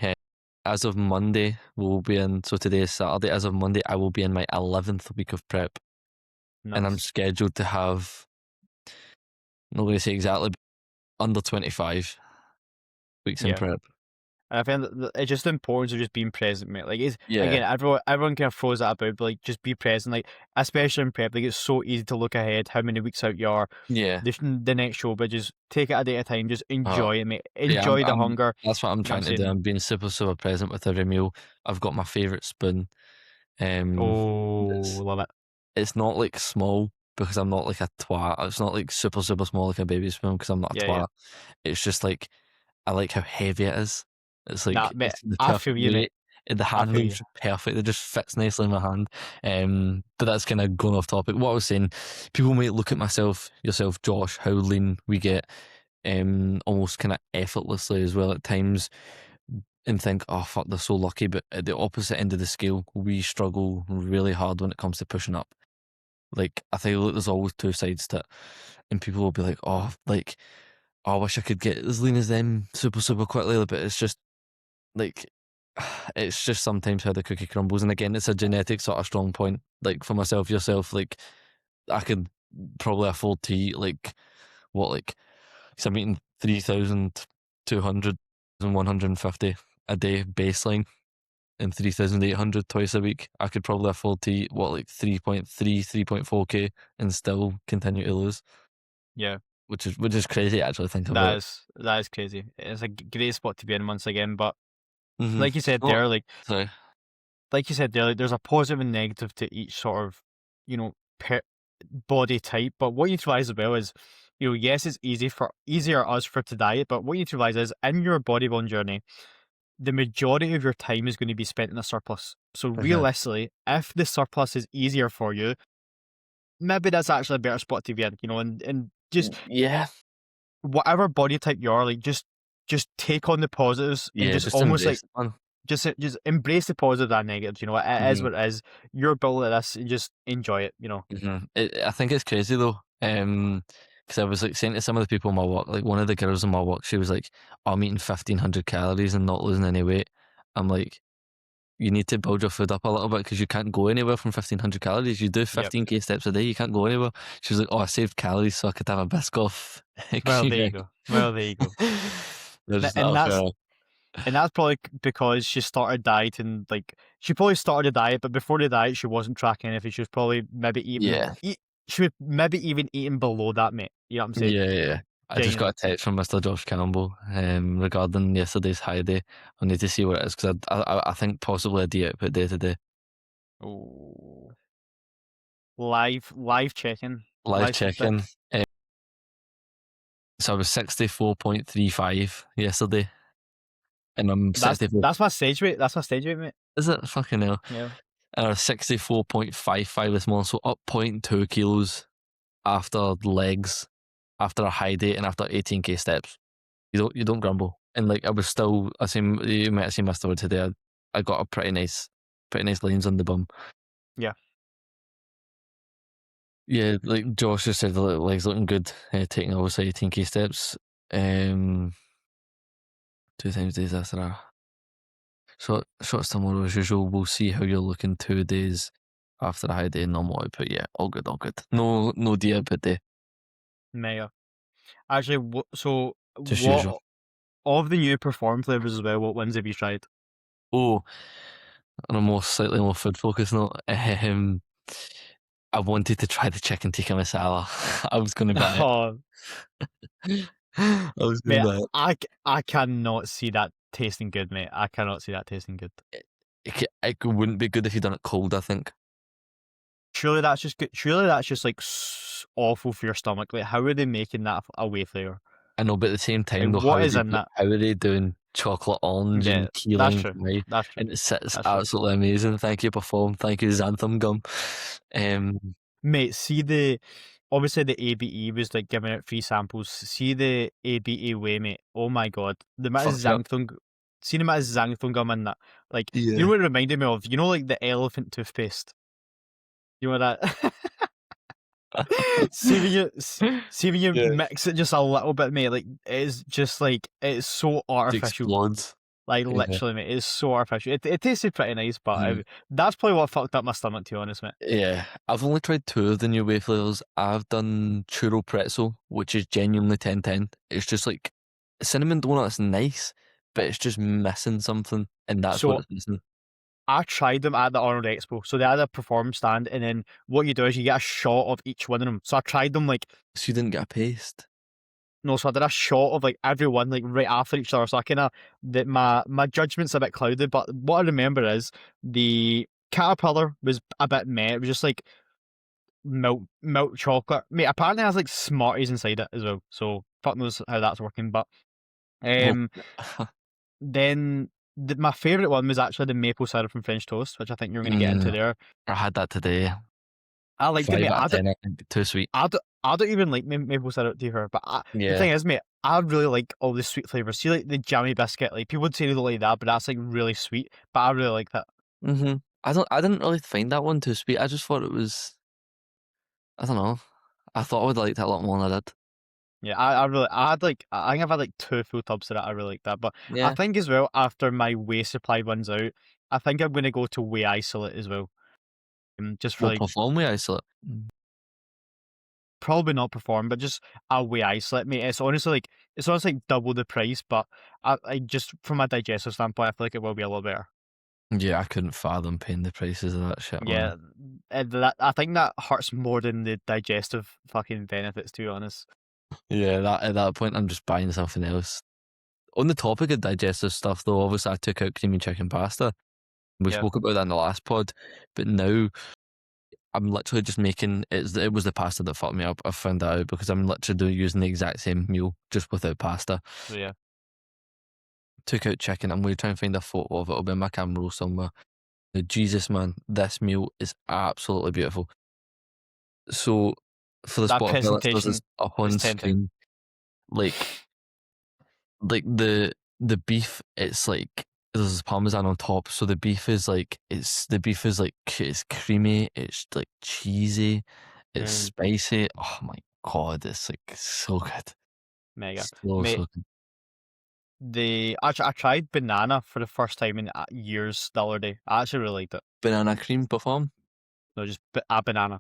As of Monday, we'll be in. So today is Saturday. As of Monday, I will be in my 11th week of prep, and I'm Nice. scheduled to have. I'm not going to say exactly, but under 25 weeks in Yeah. prep. And I think that it's just the importance of just being present, mate. Like, it's, Yeah, again, everyone kind of throws that about, but like, just be present. Like, especially in prep, like, it's so easy to look ahead, how many weeks out you are, yeah. the next show, but just take it a day at a time. Just Oh, enjoy it, mate. yeah. Enjoy the hunger. That's what I'm You know what I'm trying to do. saying? I'm being super, super present with every meal. I've got my favorite spoon. Um, Oh, it's love it. it's not like small because I'm not like a twat. It's not like super, super small like a baby spoon because I'm not a Yeah, yeah. twat. It's just like I like how heavy it is. It's Nah, like mate. it's the I feel perfect you, mate. weight. The I feel handle's you. just perfect. It just fits nicely in my hand. But that's kind of going off topic. What I was saying, people might look at yourself, Josh, how lean we get, almost kind of effortlessly as well at times, and think, oh fuck, they're so lucky. But at the opposite end of the scale, we struggle really hard when it comes to pushing up. Like I think there's always two sides to it, and people will be like, oh, like, oh, I wish I could get as lean as them super, super quickly, but it's just like it's just sometimes how the cookie crumbles. And again, it's a genetic sort of strong point. Like for myself, yourself, like I could probably afford to eat like what, like, so I'm eating 3,200 and 150 a day baseline and 3,800 twice a week. I could probably afford to eat what, like 3.4k and still continue to lose, Yeah. which is crazy actually think about it. That is crazy. It's a great spot to be in once again. But Mm-hmm. like you said What? there, Sorry. there's a positive and negative to each sort of, you know, body type. But what you need to realize as well is, yes, it's easier us for to diet, but what you need to realize is, in your bodybuilding journey, the majority of your time is going to be spent in a surplus. So Uh-huh. realistically, if the surplus is easier for you, maybe that's actually a better spot to be in, and just Yeah. whatever body type you are, like, just take on the positives and Yeah. just Just almost like embrace it, man. just embrace the positives and negatives. It is Mm-hmm. what it is. You're built like this, and just enjoy it. Mm-hmm. I think it's crazy though. Because I was like saying to some of the people in my work, like one of the girls in my work, she was like, "Oh, I'm eating 1,500 calories and not losing any weight." I'm like, you need to build your food up a little bit because you can't go anywhere from 1,500 calories. You do Yep. 15k steps a day, you can't go anywhere. She was like, "Oh, I saved calories so I could have a Biscoff Well, there cream you egg." go. Well, there you go. They're just And like, okay. that's probably because she started dieting. Like, she probably started a diet, but before the diet, she wasn't tracking anything. She was probably maybe Yeah, she was maybe even eating below that, mate. You know what I'm saying? yeah, yeah. I just got a Genuinely. text from Mr. Josh Campbell regarding yesterday's high day. I need to see what it is because I think possibly a de-output day today. Oh, live checking, Live live Fitbit. check-in. So I was 64.35 yesterday. and I'm That's 64. that's my stage weight. That's my stage weight, mate. Is it? Fucking hell. Yeah. And I was 64.55 this morning, so up 0.2 kilos after legs, after a high day, and after 18k steps. You don't grumble. And like I was still, I seen you might have seen my story today. I got a pretty nice lines on the bum. Yeah. Yeah, like Josh just said, the legs looking good. Taking obviously 18k steps. 2 times days after that. So shots tomorrow as usual. We'll see how you're looking 2 days after a high day, normal output. Yeah, all good, all good. No diet day. Mega. Actually, so Just usual. what of the new perform flavors as well? What ones have you tried? Oh, on a slightly more food focused note, I wanted to try the chicken tikka masala. I was going to buy Oh, it. I was going mate, to buy it. I cannot see that tasting good, mate. I cannot see that tasting good. It wouldn't be good if you done it cold, I think. Surely that's just good. Surely that's just like awful for your stomach. Like, how are they making that a whey flavor? I know, but at the same Like, time, though, what is in that? how are they doing chocolate orange Yeah, and key that's lime true. pie? That's true. And it sits That's true. absolutely amazing. Thank you, Perform. Thank you, Xanthan Gum. Mate, see obviously the ABE was like giving out free samples. See the ABE whey, mate. Oh my god, the amount of Fuck up. see the amount of xanthone gum in that. Like, you know Yeah. what it reminded me of? You know, like the elephant toothpaste. You know that? See when you Yeah. mix it just a little bit, mate. Like, it's just like it's so It artificial. explodes. Like, Yeah. literally, mate, it's so artificial. It tasted pretty nice, but Mm. that's probably what fucked up my stomach, to be honest, mate. Yeah. I've only tried 2 of the new whey flavors. I've done churro pretzel, which is genuinely 10/10. It's just like cinnamon donut is nice, but it's just missing something, and that's what So it's missing. I tried them at the Arnold Expo. So they had a performance stand, and then what you do is you get a shot of each one of them. So I tried them like So you didn't get a paste? no, so I did a shot of like every one like right after each other. So I kind of that my judgment's a bit clouded. But what I remember is the caterpillar was a bit meh. It was just like milk chocolate. Mate, apparently it has like Smarties inside it as well. So fuck knows how that's working. But Well, um, then my favourite one was actually the maple syrup from French toast, which I think you're going to get into there. I had that today. I liked it, 5 mate. out of 10, I think. Too sweet. I don't even like maple syrup to her, but the Yeah. thing is, mate, I really like all the sweet flavors. See, like the jammy biscuit, like people would say they don't like that, but that's like really sweet. But I really like that. I didn't really find that one too sweet. I just thought it was, I don't know. I thought I would like that a lot more than I did. Yeah, I think I've had like 2 full tubs of that. I really like that. But I Yeah. think as well, after my whey supply runs out, I think I'm gonna go to whey isolate as well. Just for Will like perform with isolate. probably not perform, but just a whey isolate, mate. It's honestly like double the price, but I just from a digestive standpoint, I feel like it will be a little better. Yeah, I couldn't fathom paying the prices of that shit, man. Yeah, I think that hurts more than the digestive fucking benefits, to be honest. Yeah, that at that point I'm just buying something else. On the topic of digestive stuff though, obviously I took out creamy chicken pasta. We Yeah, spoke about that in the last pod, but now I'm literally just making it was the pasta that fucked me up. I found that out because I'm literally using the exact same meal just without pasta. so yeah, Took out chicken. I'm going to try and find a photo of it. It'll be in my camera roll somewhere. Now, Jesus, man, this meal is absolutely beautiful. So, for the that Spotify listeners, presentation it's up is on tempting. screen. Like, the beef, it's like there's parmesan on top. So the beef is like it's creamy. It's like cheesy. It's Mm, spicy. Oh my god, it's like so good. mega, So mate. good. I tried banana for the first time in years the other day. I actually really liked it. Banana cream perform. No, just a banana.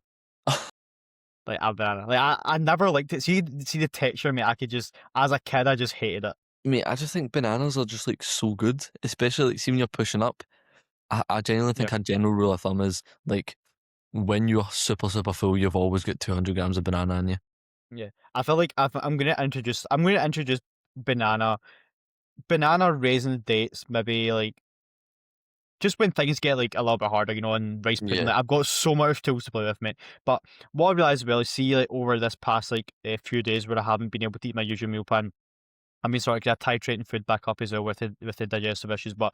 Like a banana. Like I never liked it. See the texture, mate. I could just as a kid I just hated it. Mate, I just think bananas are just like so good, especially like see when you're pushing up. I genuinely Yeah. think a general rule of thumb is like when you're super full, you've always got 200 grams of banana in you. Yeah. I feel like I'm gonna introduce banana raisin dates, maybe like just when things get like a little bit harder, and rice pudding. Yeah. Like I've got so much tools to play with, mate. But what I realised as well is see like over this past like a few days where I haven't been able to eat my usual meal plan, I mean, sorry, 'cause I titrating food back up as well with the digestive issues, but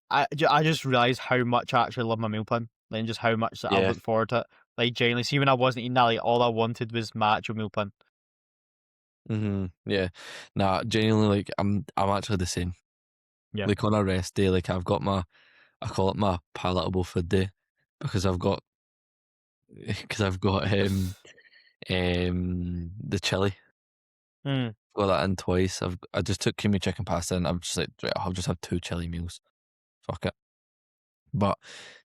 I just realised how much I actually love my meal plan, like, and just how much that I Yeah. look forward to it. Like, genuinely, see when I wasn't eating that, like, all I wanted was my actual meal plan. Yeah. Nah, genuinely, like, I'm actually the same. Yeah. Like, on a rest day, like, I've got my I call it my palatable food day because I've got, the chili. Mm. Got that in twice. I just took creamy chicken pasta and I'm just like, "Right, I'll just have 2 chili meals. Fuck it." But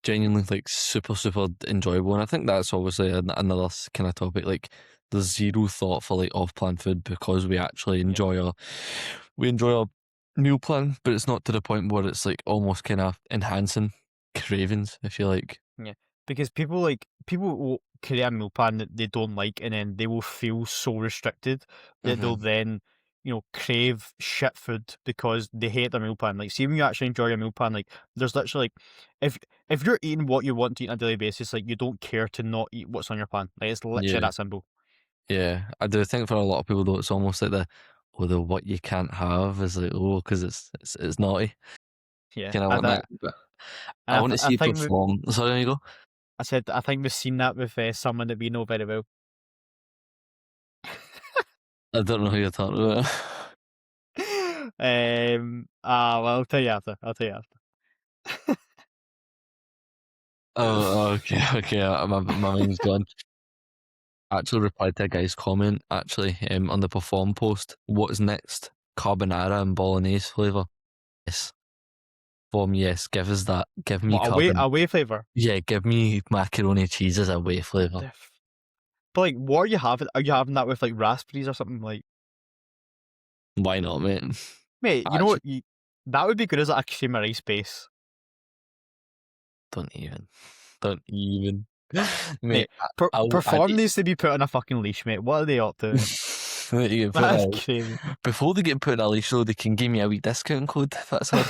genuinely, like, super, super enjoyable, and I think that's obviously another kind of topic. Like, there's zero thought for like off-plan food because Yeah. we enjoy our meal plan, but it's not to the point where it's like almost kind of enhancing cravings, if you like. Yeah, because people will create a meal plan that they don't like, and then they will feel so restricted that they'll Hmm. then, crave shit food because they hate their meal plan. Like, see when you actually enjoy your meal plan, like there's literally like, if you're eating what you want to eat on a daily basis, like you don't care to not eat what's on your plan. Like it's literally Yeah, that simple. yeah. I do think for a lot of people though, it's almost like the what you can't have is like, oh, because it's naughty. Yeah, Kind of and want I, that. But and I I, want th- to I see you think perform. Sorry, there you go. I said I think we've seen that with someone that we know very well. I don't know who you're talking about. Well, I'll tell you after. I'll tell you after. Oh, okay, okay. My mind's gone. Actually replied to a guy's comment actually on the perform post. What's next? Carbonara and bolognese flavour. Yes. Form yes. Give us that. Give me What carbon. away flavor? Yeah, give me macaroni cheese as a whey What flavour. the But, like, what are you having? Are you having that with, like, raspberries or something? Like, Why not, mate? mate, you know Actually, what? That would be good as, like, a cream of rice base. don't even. Don't even. Mate, Mate, I Perform needs to be put on a fucking leash, mate. What are they up to? mate, you can put That's a, crazy. before they get put in a leash though, they can give me a wee discount code if that's all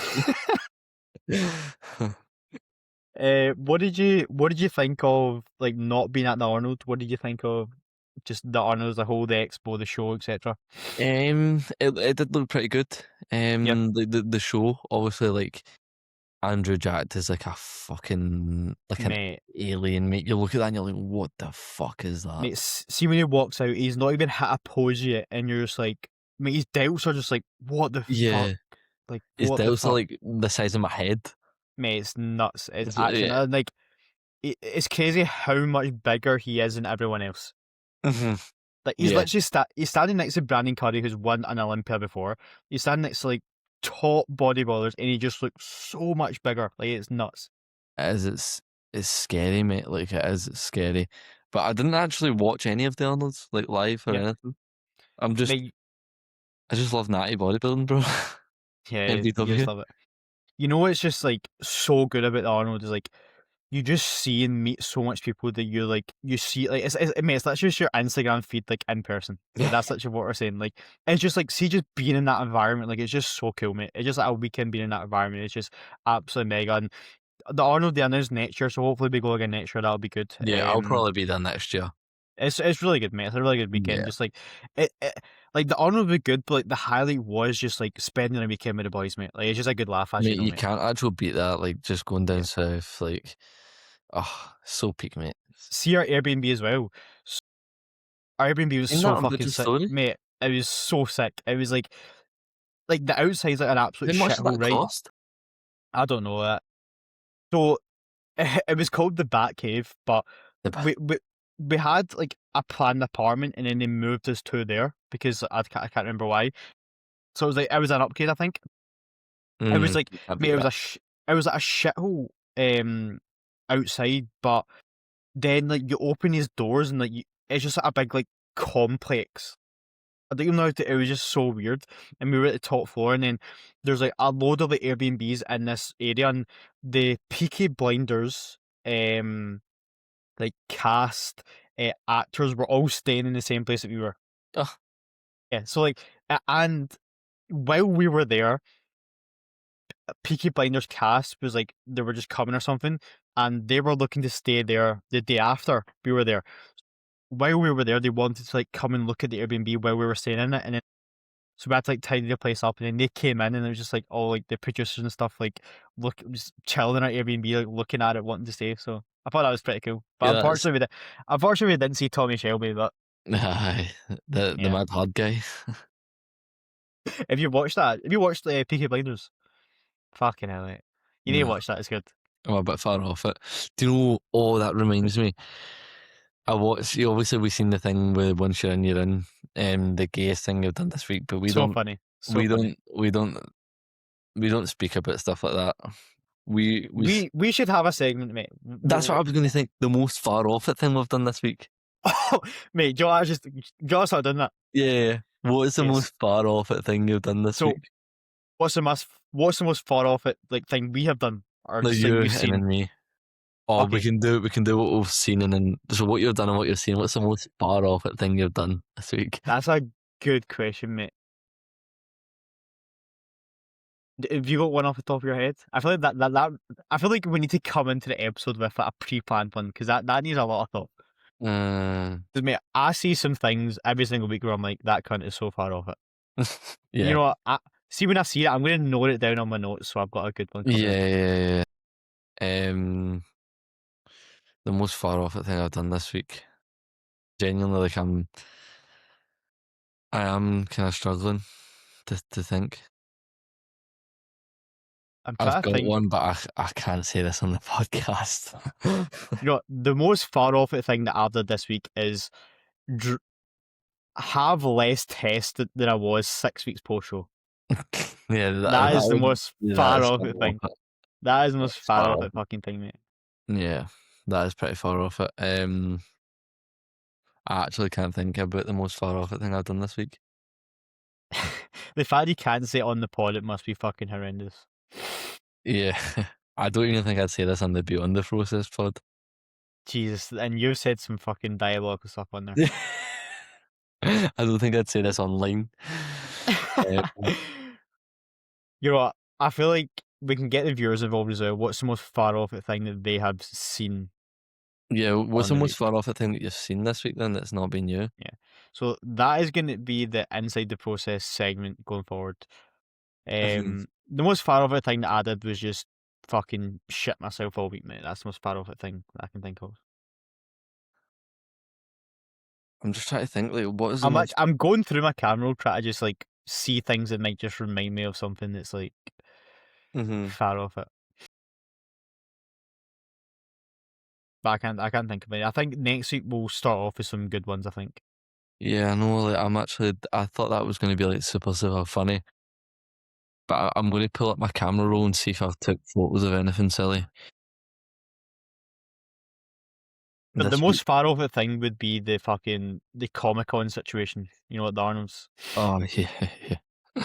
right. What did you think of, like, not being at the Arnold? What did you think of just the Arnold as a whole, the expo, the show, etc.? It did look pretty good. Yeah, The show obviously like Andrew Jacked is like a fucking like an mate. alien, mate. You look at that and you're like, what the fuck is that? Mate, see when he walks out, he's not even hit a pose yet, and you're just like, mate, his delts are just like, what the fuck? Yeah, Like, his what the delts are fuck? like the size of my head. Mate, it's nuts. It's actually Yeah. like it's crazy how much bigger he is than everyone else. Mhm. Like he's Yeah, literally he's standing next to Brandon Curry, who's won an Olympia before. He's standing next to like top bodybuilders, and he just looks so much bigger. Like it's nuts. it is. It's scary, mate. Like it is. It's scary. But I didn't actually watch any of the Arnold's like live or Yeah, anything. I'm just mate. I just love natty bodybuilding, bro. Yeah, you just MBW. love it. You know what's just like so good about the Arnold is like you just see and meet so much people that you like you see like mate, it's literally just your Instagram feed like in person. Like that's literally what we're saying. Like it's just like see just being in that environment, like it's just so cool, mate. It's just like a weekend being in that environment. It's just absolutely mega. And the Arnold they announced next year, so hopefully we go again next year. That'll be good. Yeah, I'll probably be there next year. It's really good, mate. It's a really good weekend. Yeah. Just like like the Arnold would be good, but like the highlight was just like spending a weekend with the boys, mate. Like it's just a good laugh, as you Mate, know, you mate. can't actually beat that, like, just going down Yeah. south, like, oh, so peak, mate. See our Airbnb as well. Our Airbnb was Seen so that on fucking Bridget's sick, story? mate. It was so sick. It was like the outside's like an absolute How much did shithole, that right? cost? I don't know that. So it was called the Bat Cave, but The we we we had like a planned apartment, and then they moved us to there because I can't remember why. So it was like it was an upgrade, I think. It was like You can't mate, beat that. it was like a shithole outside, but then like you open these doors and like it's just like a big like complex. I don't even know how to, it was just so weird. And we were at the top floor, and then there's like a load of like Airbnbs in this area, and the Peaky Blinders, like cast actors were all staying in the same place that we were. Oh, Yeah, so like, and while we were there, Peaky Blinders cast was like they were just coming or something, and they were looking to stay there the day after we were there. While we were there, they wanted to like come and look at the Airbnb while we were staying in it, and then So we had to like tidy the place up, and then they came in, and it was just like all like the producers and stuff, like just chilling at Airbnb, like looking at it, wanting to stay. So I thought that was pretty cool. But Yeah, that's unfortunately we didn't see Tommy Shelby. But aye, the yeah, mad hard guy. if you watched that, if you watched Peaky Blinders, fucking hell, mate. You need to No, watch that. It's good. I'm a bit far off it. Do you know? Oh, that reminds me. I watched. Obviously, we've seen the thing with once you're in, you're in. The gayest thing you've done this week, but we So don't. funny, so We funny. don't. We don't. We don't speak about stuff like that. We should have a segment, mate. That's what I was going to think. The most far off it thing we've done this week. Oh, mate, Joe, I just Joe started doing that. Yeah. What is the Okay, most far off it thing you've done this so week? what's the most far off it like thing we have done, or Like just you thing we've and seen? then me. Oh, we Okay, can do. We can do what we've seen and then. So what you've done and what you've seen. What's the most far off it thing you've done this week? that's a good question, mate. Have you got one off the top of your head? I feel like that I feel like we need to come into the episode with like, a pre-planned one, because that needs a lot of thought. Uh, Because mate, I see some things every single week where I'm like, that cunt is so far off it. And you yeah. know what? See, when I see it, I'm going to note it down on my notes, so I've got a good one coming in. Yeah. The most far off it thing I've done this week. Genuinely, like I am kind of struggling to think. I'm I've trying to got think. one, but I can't say this on the podcast. You know, the most far off it thing that I've done this week is dr- have less tests than I was 6 weeks post show. Yeah, That is the would. most Yeah, that far is off far it off thing. it. That is the most That's far far off off it it. fucking thing, mate. Yeah, that is pretty far off it. I actually can't think about the most far off it thing I've done this week. The fact you can't say it on the pod, it must be fucking horrendous. Yeah, I don't even think I'd say this on the Beyond the Process pod. Jesus, and you said some fucking dialogue and stuff on there. I don't think I'd say this online. You know what? I feel like we can get the viewers involved as well. What's the most far off it thing that they have seen Yeah, what's on the the most week? far off it thing that you've seen this week then that's not been you? Yeah. So that is going to be the inside the process segment going forward. Mhm. The most far off it thing that I did was just fucking shit myself all week, mate. That's the most far off it thing that I can think of. I'm just trying to think, like, what is the most. I'm going through my camera roll trying to just like see things that might just remind me of something that's like Hmm. far off it. But I can't think of it. I think next week we'll start off with some good ones, I think. Yeah, I know, like, I thought that was going to be, like, super funny. But I'm going to pull up my camera roll and see if I've took photos of anything silly But the this week. most far off it thing would be the Comic Con situation, you know, at the Arnold's. Oh, yeah, yeah.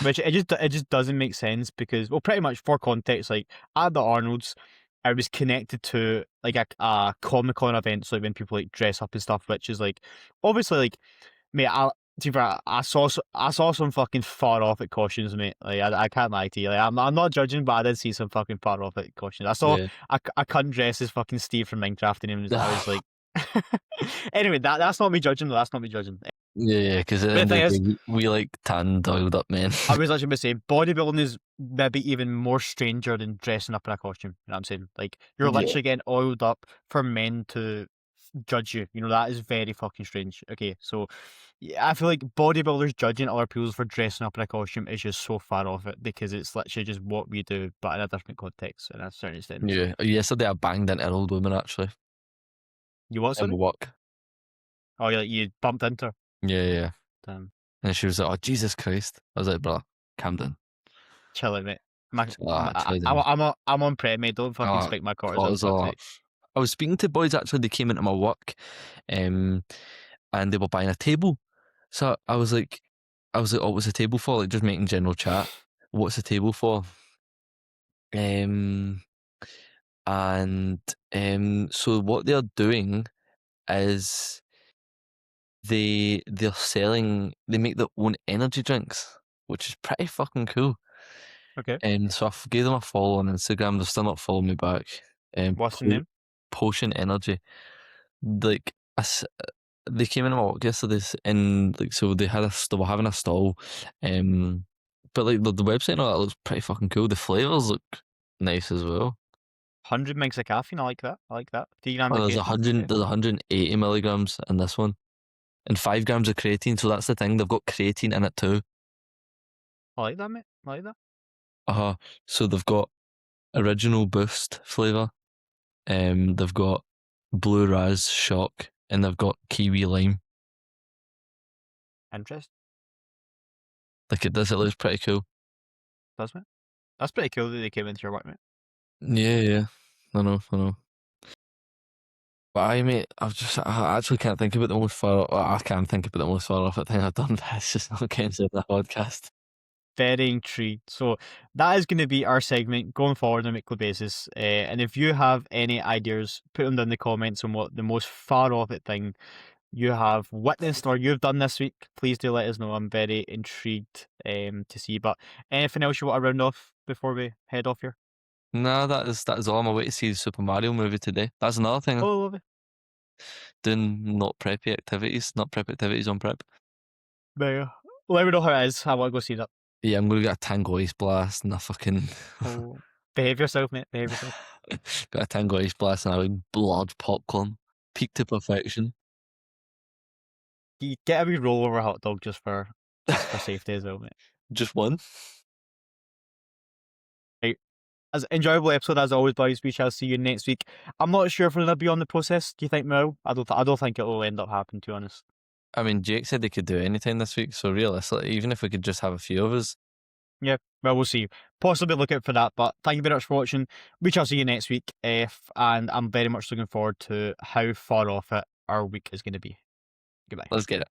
Which it just doesn't make sense because, well, pretty much for context, like at the Arnold's, I was connected to like a Comic Con event, so like when people like dress up and stuff, which is like obviously like, mate, to be fair, I saw some fucking far off it costumes, mate. Like I can't lie to you, like I'm not judging, but I did see some fucking far off it costumes. I saw Yeah. a cunt dress as fucking Steve from Minecraft, and I was like, anyway, that's not me judging. Though. That's not me judging. Yeah, because at the But the end thing of the is, day, we like tan, dialed up men. I was actually going to say bodybuilding is maybe even more stranger than dressing up in a costume. You know what I'm saying? Like you're Yeah. literally getting oiled up for men to judge you. You know that is very fucking strange. Okay, so yeah, I feel like bodybuilders judging other people for dressing up in a costume is just so far off it because it's literally just what we do, but in a different context and a certain extent. So Yeah. Yesterday I banged into an old woman, actually, you what? in Sorry? work. Oh, you bumped into her. Yeah. Damn, And she was like, "Oh, Jesus Christ." I was like, "Bro, calm down." chill it, mate. My, So, actually, then. I'm on prep, mate. Don't fucking Oh, spike my cortisol, for fuck's cortisol. sake. I was speaking to boys, actually, they came into my work, and they were buying a table. So I was like, "Oh, what's the table for?" Like, just making general chat. What's the table for? Um, and so what they're doing is they make their own energy drinks, which is pretty fucking cool. Okay, So gave them a follow on Instagram. They're still not following me back. what's the name? Potion Energy. Like they came in my work yesterday, and like so they were having a stall, but like the website and all that looks pretty fucking cool. The flavors look nice as well. 100 megs of caffeine. I like that. I like that. 3 grams Oh, of casein. Okay. there's 180 milligrams in this one, and 5 grams of creatine. So that's the thing. They've got creatine in it too. I like that, mate. I like that. Uh-huh. So they've got original boost flavor. They've got blue raz shock, and they've got kiwi lime. Interest. Look at this. It looks pretty cool. Does mate? That's pretty cool that they came into your work, mate. Yeah, yeah. I know, I know. But mate, I actually can't think about the most far. Well, I can think about the most far off thing I've done, but it's just not getting to the podcast. Very intrigued. So that is going to be our segment going forward on a weekly basis. And if you have any ideas, put them down in the comments on what the most far off it thing you have witnessed or you've done this week. Please do let us know. I'm very intrigued to see. But anything else you want to round off before we head off here? No, that is all. I'm away to see the Super Mario movie today. That's another thing. Oh, love it. Doing not prep activities on prep. There. Let me know how it is. I want to go see that. Yeah, I'm gonna get a Tango Ice Blast and a fucking Oh, behave yourself, mate. Behave yourself. got a Tango Ice Blast and a big large popcorn. Peak to perfection. You get a wee roll over hot dog just for safety as well, mate. Just one. Right. As enjoyable episode as always, boys. We shall see you next week. I'm not sure if we're gonna be on the process. Do you think, Mel? I don't think it will end up happening. To be honest. I mean, Jake said they could do anything this week, so realistically, even if we could just have a few of us. Yeah, well, we'll see. Possibly look out for that. But thank you very much for watching. We shall see you next week. And I'm very much looking forward to how far off it our week is going to be. Goodbye. Let's get it.